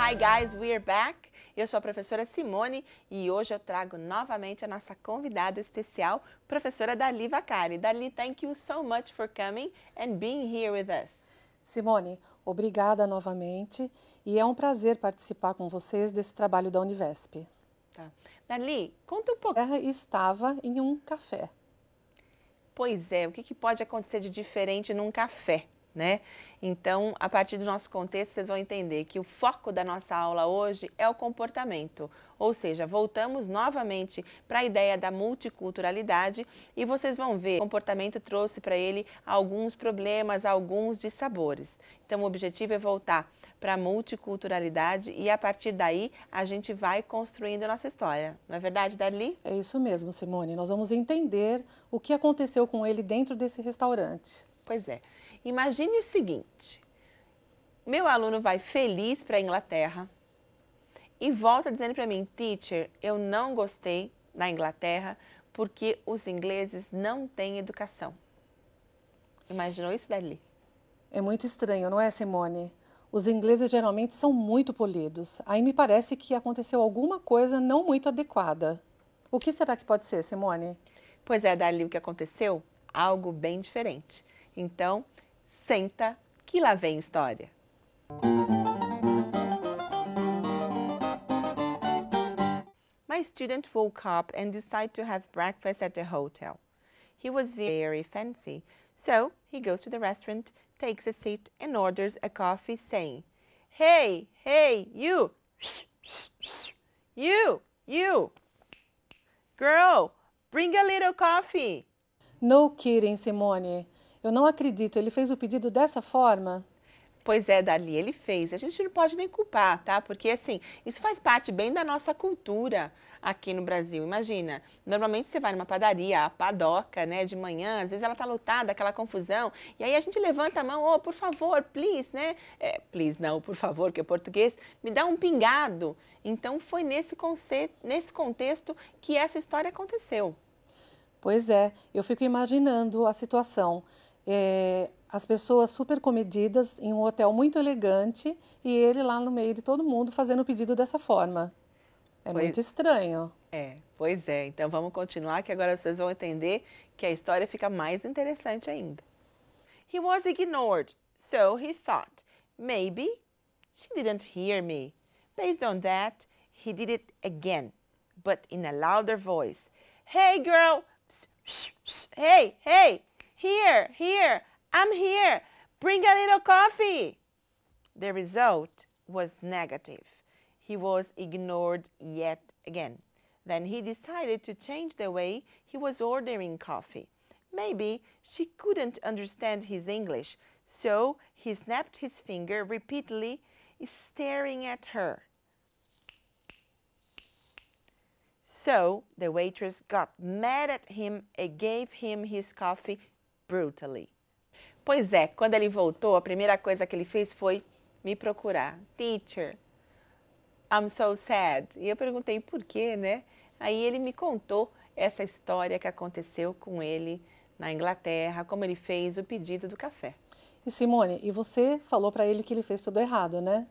Hi guys, we're back. Eu sou a professora Simone e hoje eu trago novamente a nossa convidada especial, professora Dali Vaccari. Dali, thank you so much for coming and being here with us. Simone, obrigada novamente e é um prazer participar com vocês desse trabalho da Univesp. Tá. Dali, conta um pouco. Ela estava em um café. Pois é, o que pode acontecer de diferente num café, né? Então, a partir do nosso contexto, vocês vão entender que o foco da nossa aula hoje é o comportamento. Ou seja, voltamos novamente para a ideia da multiculturalidade e vocês vão ver que o comportamento trouxe para ele alguns problemas, alguns dissabores. Então, o objetivo é voltar para a multiculturalidade e a partir daí a gente vai construindo a nossa história. Não é verdade, Dali? É isso mesmo, Simone. Nós vamos entender o que aconteceu com ele dentro desse restaurante. Pois é. Imagine o seguinte, meu aluno vai feliz para a Inglaterra e volta dizendo para mim, teacher, eu não gostei da Inglaterra porque os ingleses não têm educação. Imaginou isso, Dali? É muito estranho, não é, Simone? Os ingleses geralmente são muito polidos. Aí me parece que aconteceu alguma coisa não muito adequada. O que será que pode ser, Simone? Pois é, Dali, o que aconteceu? Algo bem diferente. Então, senta que lá vem história. My student woke up and decided to have breakfast at the hotel. He was very fancy, so he goes to the restaurant, takes a seat and orders a coffee saying, Hey, you, you, girl, bring a little coffee. No kidding, Simone. Eu não acredito, ele fez o pedido dessa forma? Pois é, Dali, ele fez. A gente não pode nem culpar, tá? Porque, assim, isso faz parte bem da nossa cultura aqui no Brasil. Imagina, normalmente você vai numa padaria, a padoca, né, de manhã, às vezes ela tá lotada, aquela confusão, e aí a gente levanta a mão, oh, por favor, please, né? Please não, por favor, que é português, me dá um pingado. Então, foi nesse contexto que essa história aconteceu. Pois é, eu fico imaginando a situação. As pessoas super comedidas em um hotel muito elegante e ele lá no meio de todo mundo fazendo o pedido dessa forma. Muito estranho. Pois é. Então vamos continuar que agora vocês vão entender que a história fica mais interessante ainda. He was ignored, so he thought, maybe she didn't hear me. Based on that, he did it again, but in a louder voice. Hey girl, hey, here, I'm here, bring a little coffee. The result was negative. He was ignored yet again. Then he decided to change the way he was ordering coffee. Maybe she couldn't understand his English, so he snapped his finger repeatedly, staring at her. So the waitress got mad at him and gave him his coffee brutally. Pois é, quando ele voltou, a primeira coisa que ele fez foi me procurar. Teacher, I'm so sad. E eu perguntei por quê, né? Aí ele me contou essa história que aconteceu com ele na Inglaterra, como ele fez o pedido do café. E Simone, e você falou para ele que ele fez tudo errado, né?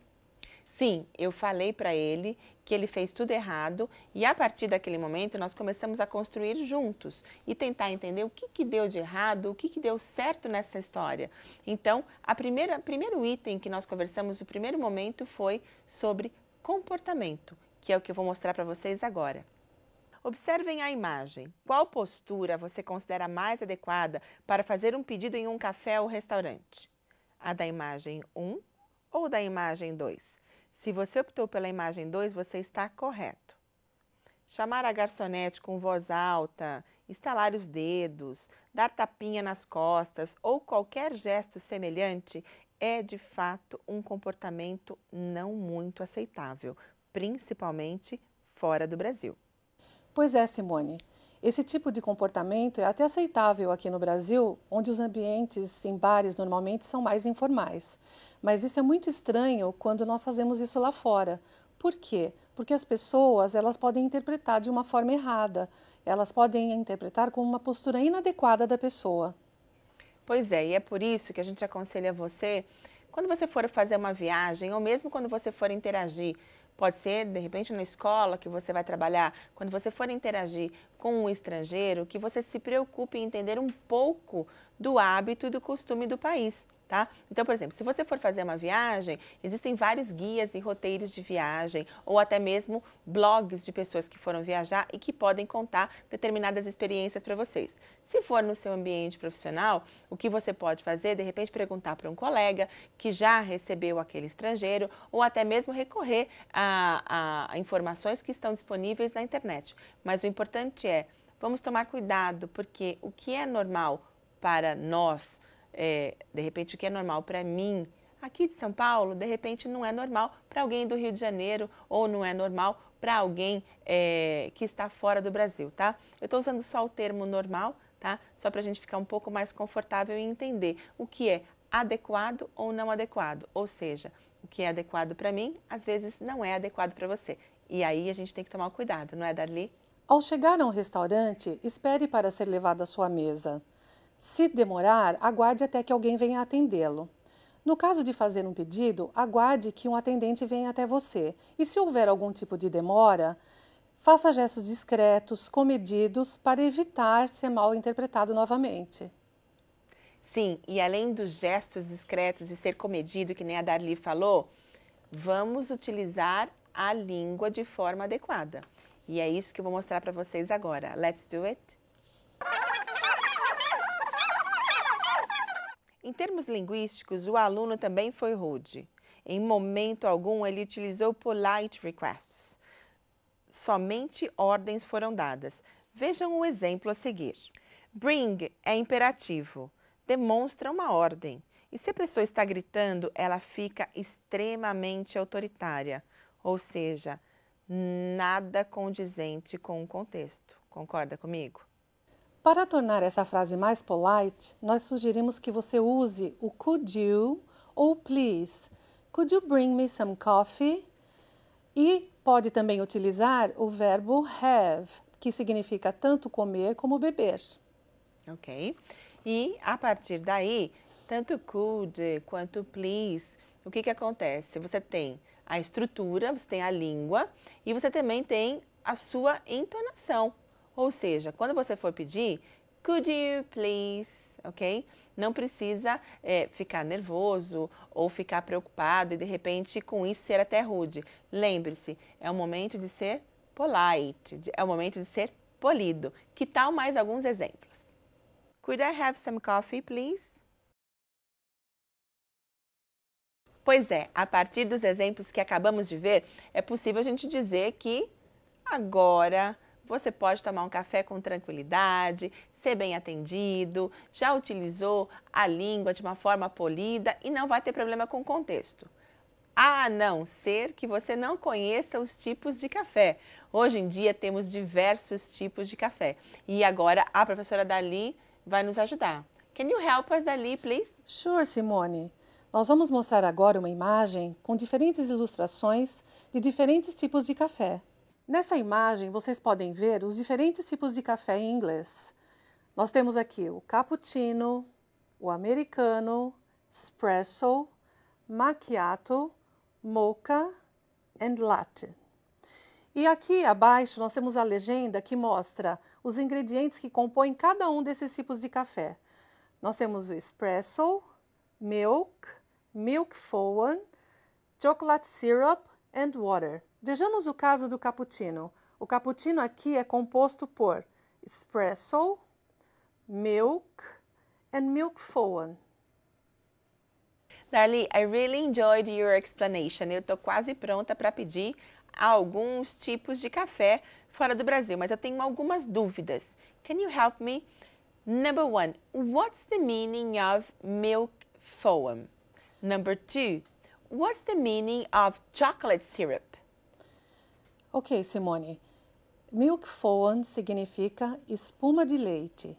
Sim, eu falei para ele que ele fez tudo errado e a partir daquele momento nós começamos a construir juntos e tentar entender o que deu de errado, o que deu certo nessa história. Então, primeiro item que nós conversamos, o primeiro momento foi sobre comportamento, que é o que eu vou mostrar para vocês agora. Observem a imagem. Qual postura você considera mais adequada para fazer um pedido em um café ou restaurante? A da imagem 1 ou da imagem 2? Se você optou pela imagem 2, você está correto. Chamar a garçonete com voz alta, estalar os dedos, dar tapinha nas costas ou qualquer gesto semelhante é, de fato, um comportamento não muito aceitável, principalmente fora do Brasil. Pois é, Simone. Esse tipo de comportamento é até aceitável aqui no Brasil, onde os ambientes em bares normalmente são mais informais. Mas isso é muito estranho quando nós fazemos isso lá fora. Por quê? Porque as pessoas elas podem interpretar de uma forma errada. Elas podem interpretar como uma postura inadequada da pessoa. Pois é, e é por isso que a gente aconselha você Quando você for fazer uma viagem, ou mesmo quando você for interagir, pode ser, de repente, na escola que você vai trabalhar, quando você for interagir com um estrangeiro, que você se preocupe em entender um pouco do hábito e do costume do país. Tá? Então, por exemplo, se você for fazer uma viagem, existem vários guias e roteiros de viagem, ou até mesmo blogs de pessoas que foram viajar e que podem contar determinadas experiências para vocês. Se for no seu ambiente profissional, o que você pode fazer, de repente, perguntar para um colega que já recebeu aquele estrangeiro, ou até mesmo recorrer a informações que estão disponíveis na internet. Mas o importante é, vamos tomar cuidado, porque o que é normal para nós, de repente, o que é normal para mim, aqui de São Paulo, de repente não é normal para alguém do Rio de Janeiro ou não é normal para alguém que está fora do Brasil, tá? Eu estou usando só o termo normal, tá? Só para a gente ficar um pouco mais confortável e entender o que é adequado ou não adequado. Ou seja, o que é adequado para mim, às vezes não é adequado para você. E aí a gente tem que tomar cuidado, não é, Darli? Ao chegar a um restaurante, espere para ser levado à sua mesa. Se demorar, aguarde até que alguém venha atendê-lo. No caso de fazer um pedido, aguarde que um atendente venha até você. E se houver algum tipo de demora, faça gestos discretos, comedidos, para evitar ser mal interpretado novamente. Sim, e além dos gestos discretos de ser comedido, que nem a Darli falou, vamos utilizar a língua de forma adequada. E é isso que eu vou mostrar para vocês agora. Let's do it! Em termos linguísticos, o aluno também foi rude. Em momento algum, ele utilizou polite requests. Somente ordens foram dadas. Vejam o exemplo a seguir. Bring é imperativo, demonstra uma ordem. E se a pessoa está gritando, ela fica extremamente autoritária, ou seja, nada condizente com o contexto. Concorda comigo? Para tornar essa frase mais polite, nós sugerimos que você use o could you ou please. Could you bring me some coffee? E pode também utilizar o verbo have, que significa tanto comer como beber. Ok? E a partir daí, tanto could quanto please, o que acontece? Você tem a estrutura, você tem a língua e você também tem a sua entonação. Ou seja, quando você for pedir, could you please, ok? Não precisa ficar nervoso ou ficar preocupado e de repente com isso ser até rude. Lembre-se, é o momento de ser polite, é o momento de ser polido. Que tal mais alguns exemplos? Could I have some coffee, please? Pois é, a partir dos exemplos que acabamos de ver, é possível a gente dizer que agora você pode tomar um café com tranquilidade, ser bem atendido, já utilizou a língua de uma forma polida e não vai ter problema com o contexto. A não ser que você não conheça os tipos de café. Hoje em dia temos diversos tipos de café. E agora a professora Darli vai nos ajudar. Can you help us, Darli, please? Sure, Simone. Nós vamos mostrar agora uma imagem com diferentes ilustrações de diferentes tipos de café. Nessa imagem, vocês podem ver os diferentes tipos de café em inglês. Nós temos aqui o cappuccino, o americano, espresso, macchiato, mocha and latte. E aqui abaixo nós temos a legenda que mostra os ingredientes que compõem cada um desses tipos de café. Nós temos o espresso, milk, milk foam, chocolate syrup and water. Vejamos o caso do cappuccino. O cappuccino aqui é composto por espresso, milk and milk foam. Darli, I really enjoyed your explanation. Eu estou quase pronta para pedir alguns tipos de café fora do Brasil, mas eu tenho algumas dúvidas. Can you help me? Number one, what's the meaning of milk foam? Number two, what's the meaning of chocolate syrup? Ok, Simone. Milk foam significa espuma de leite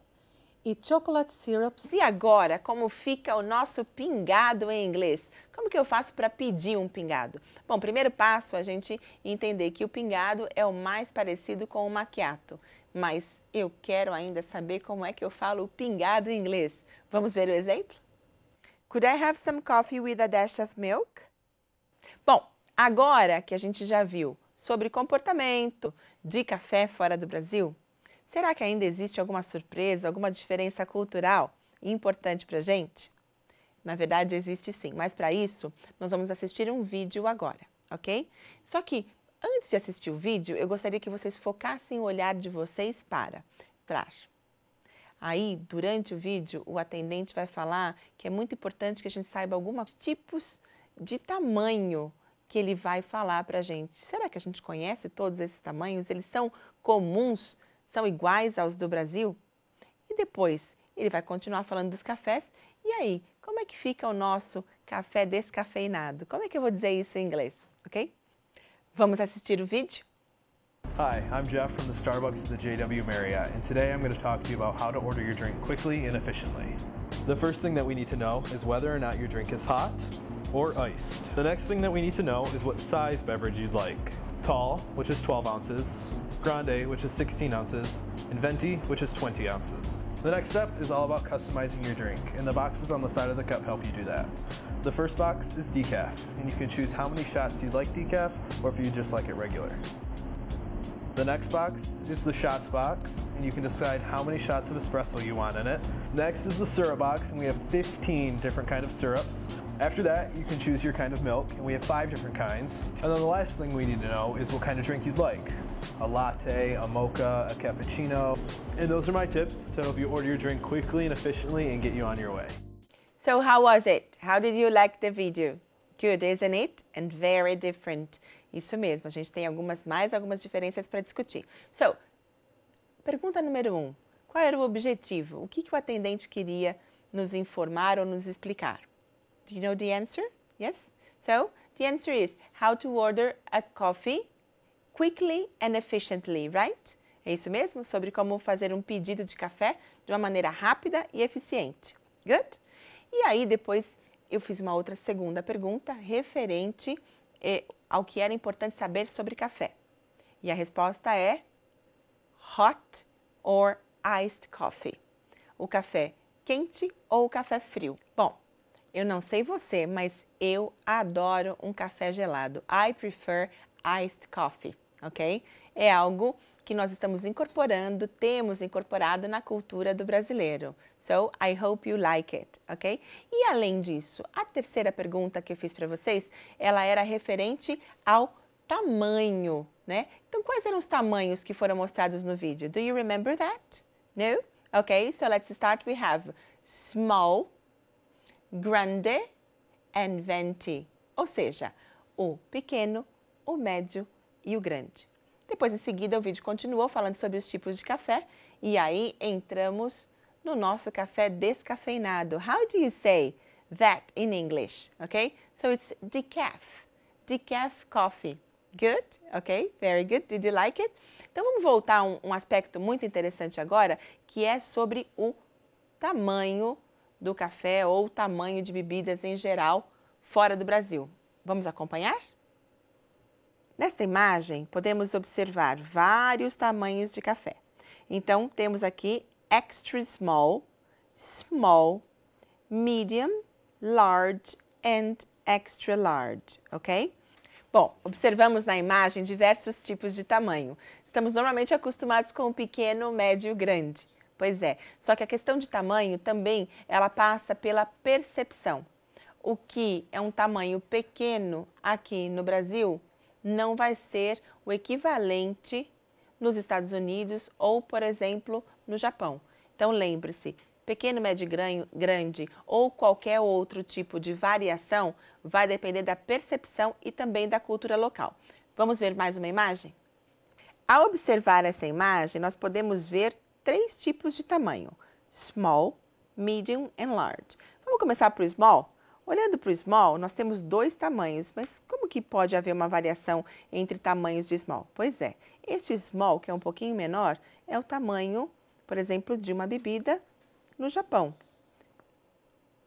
e chocolate syrup. E agora, como fica o nosso pingado em inglês? Como que eu faço para pedir um pingado? Bom, primeiro passo a gente entender que o pingado é o mais parecido com o macchiato, mas eu quero ainda saber como é que eu falo o pingado em inglês. Vamos ver o exemplo? Could I have some coffee with a dash of milk? Bom, agora que a gente já viu sobre comportamento de café fora do Brasil, será que ainda existe alguma surpresa, alguma diferença cultural importante para a gente? Na verdade, existe sim, mas para isso, nós vamos assistir um vídeo agora, ok? Só que, antes de assistir o vídeo, eu gostaria que vocês focassem o olhar de vocês para trás. Aí, durante o vídeo, o atendente vai falar que é muito importante que a gente saiba alguns tipos de tamanho que ele vai falar para a gente. Será que a gente conhece todos esses tamanhos? Eles são comuns? São iguais aos do Brasil? E depois, ele vai continuar falando dos cafés. E aí, como é que fica o nosso café descafeinado? Como é que eu vou dizer isso em inglês, ok? Vamos assistir o vídeo? Hi, I'm Jeff from the Starbucks at the JW Marriott, and today I'm going to talk to you about how to order your drink quickly and efficiently. The first thing that we need to know is whether or not your drink is hot or iced. The next thing that we need to know is what size beverage you'd like. Tall, which is 12 ounces, Grande, which is 16 ounces, and Venti, which is 20 ounces. The next step is all about customizing your drink, and the boxes on the side of the cup help you do that. The first box is decaf, and you can choose how many shots you'd like decaf, or if you just like it regular. The next box is the shots box, and you can decide how many shots of espresso you want in it. Next is the syrup box, and we have 15 different kinds of syrups. After that, you can choose your kind of milk, and we have 5 different kinds. And then the last thing we need to know is what kind of drink you'd like. A latte, a mocha, a cappuccino. And those are my tips to help you order your drink quickly and efficiently and get you on your way. So how was it? How did you like the video? Good, isn't it? And very different. Isso mesmo, a gente tem algumas diferenças para discutir. So, pergunta número 1. Qual era o objetivo? O que o atendente queria nos informar ou nos explicar? Do you know the answer? Yes? So, the answer is how to order a coffee quickly and efficiently, right? É isso mesmo? Sobre como fazer um pedido de café de uma maneira rápida e eficiente. Good? E aí, depois, eu fiz uma outra segunda pergunta referente ao que era importante saber sobre café. E a resposta é hot or iced coffee. O café quente ou o café frio. Bom, eu não sei você, mas eu adoro um café gelado. I prefer iced coffee, ok? É algo que nós estamos incorporando, temos incorporado na cultura do brasileiro. So, I hope you like it, ok? E além disso, a terceira pergunta que eu fiz para vocês, ela era referente ao tamanho, né? Então, quais eram os tamanhos que foram mostrados no vídeo? Do you remember that? No? Ok, so let's start. We have small, grande and venti. Ou seja, o pequeno, o médio e o grande. Depois, em seguida, o vídeo continuou falando sobre os tipos de café e aí entramos no nosso café descafeinado. How do you say that in English? Okay? So it's decaf. Decaf coffee. Good? Okay? Very good. Did you like it? Então, vamos voltar a um aspecto muito interessante agora, que é sobre o tamanho do café ou o tamanho de bebidas em geral fora do Brasil. Vamos acompanhar? Nesta imagem, podemos observar vários tamanhos de café. Então, temos aqui extra small, small, medium, large and extra large, ok? Bom, observamos na imagem diversos tipos de tamanho. Estamos normalmente acostumados com o pequeno, médio e grande. Pois é, só que a questão de tamanho também, ela passa pela percepção. O que é um tamanho pequeno aqui no Brasil não vai ser o equivalente nos Estados Unidos ou, por exemplo, no Japão. Então, lembre-se, pequeno, médio e grande ou qualquer outro tipo de variação vai depender da percepção e também da cultura local. Vamos ver mais uma imagem? Ao observar essa imagem, nós podemos ver 3 tipos de tamanho: small, medium and large. Vamos começar para o small? Olhando para o small, nós temos 2 tamanhos, mas como que pode haver uma variação entre tamanhos de small? Pois é, este small, que é um pouquinho menor, é o tamanho, por exemplo, de uma bebida no Japão.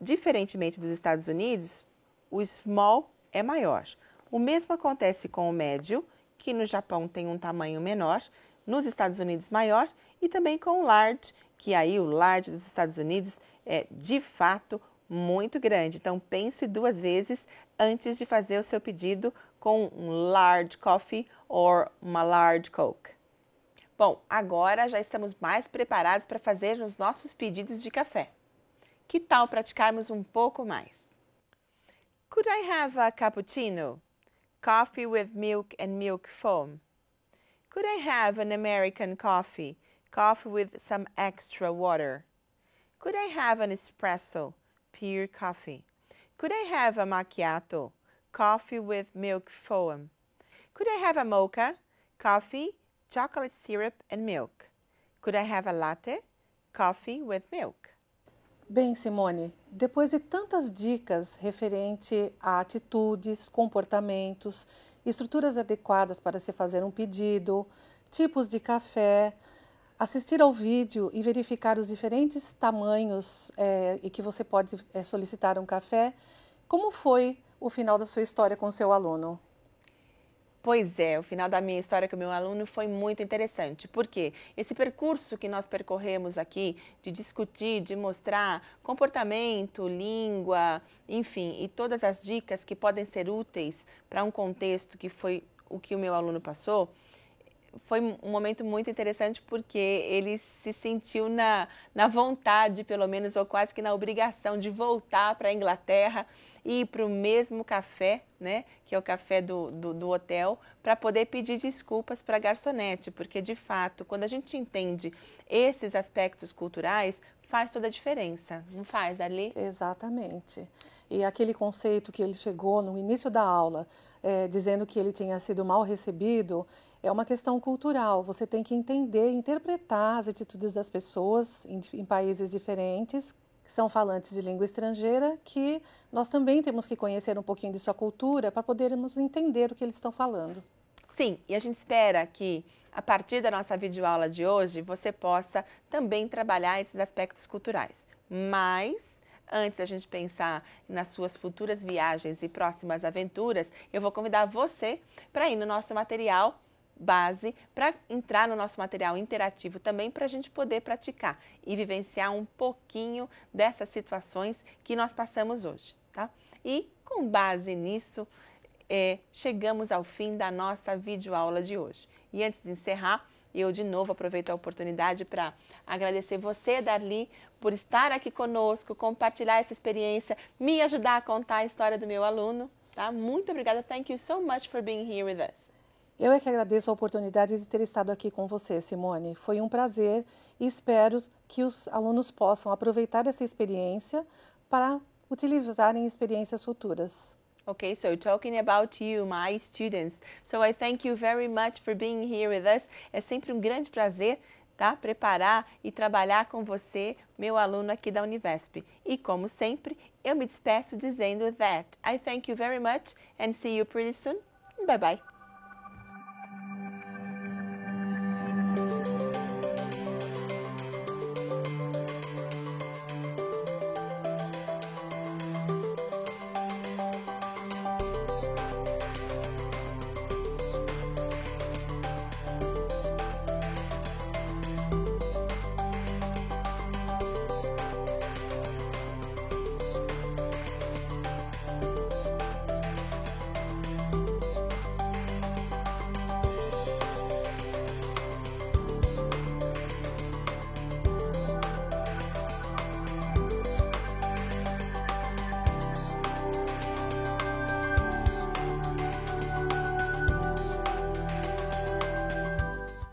Diferentemente dos Estados Unidos, o small é maior. O mesmo acontece com o médio, que no Japão tem um tamanho menor, nos Estados Unidos maior, e também com o large, que aí o large dos Estados Unidos é, de fato, muito grande. Então, pense 2 vezes antes de fazer o seu pedido com um large coffee ou uma large Coke. Bom, agora já estamos mais preparados para fazer os nossos pedidos de café. Que tal praticarmos um pouco mais? Could I have a cappuccino? Coffee with milk and milk foam. Could I have an American coffee? Coffee with some extra water. Could I have an espresso? Pure coffee. Could I have a macchiato? Coffee with milk foam. Could I have a mocha? Coffee, chocolate syrup and milk. Could I have a latte? Coffee with milk. Bem, Simone, depois de tantas dicas referente a atitudes, comportamentos, estruturas adequadas para se fazer um pedido, tipos de café, assistir ao vídeo e verificar os diferentes tamanhos e que você pode solicitar um café, como foi o final da sua história com o seu aluno? Pois é, o final da minha história com o meu aluno foi muito interessante, porque esse percurso que nós percorremos aqui, de discutir, de mostrar comportamento, língua, enfim, e todas as dicas que podem ser úteis para um contexto que foi o que o meu aluno passou, foi um momento muito interessante porque ele se sentiu na vontade, pelo menos, ou quase que na obrigação de voltar para a Inglaterra e ir para o mesmo café, né, que é o café do hotel, para poder pedir desculpas para a garçonete, porque, de fato, quando a gente entende esses aspectos culturais, faz toda a diferença, não faz, Darli? Exatamente. E aquele conceito que ele chegou no início da aula, dizendo que ele tinha sido mal recebido, é uma questão cultural. Você tem que entender, interpretar as atitudes das pessoas em países diferentes, que são falantes de língua estrangeira, que nós também temos que conhecer um pouquinho de sua cultura para podermos entender o que eles estão falando. Sim, e a gente espera que, a partir da nossa videoaula de hoje, você possa também trabalhar esses aspectos culturais. Mas, antes da gente pensar nas suas futuras viagens e próximas aventuras, eu vou convidar você para ir no nosso material base, para entrar no nosso material interativo também, para a gente poder praticar e vivenciar um pouquinho dessas situações que nós passamos hoje, tá? E com base nisso, chegamos ao fim da nossa videoaula de hoje. E antes de encerrar, eu de novo aproveito a oportunidade para agradecer você, Darli, por estar aqui conosco, compartilhar essa experiência, me ajudar a contar a história do meu aluno, tá? Muito obrigada. Thank you so much for being here with us. Eu é que agradeço a oportunidade de ter estado aqui com você, Simone. Foi um prazer e espero que os alunos possam aproveitar essa experiência para utilizarem experiências futuras. Okay, so talking about you, my students. So I thank you very much for being here with us. É sempre um grande prazer, tá? Preparar e trabalhar com você, meu aluno aqui da Univesp. E como sempre, eu me despeço dizendo that I thank you very much and see you pretty soon. Bye bye.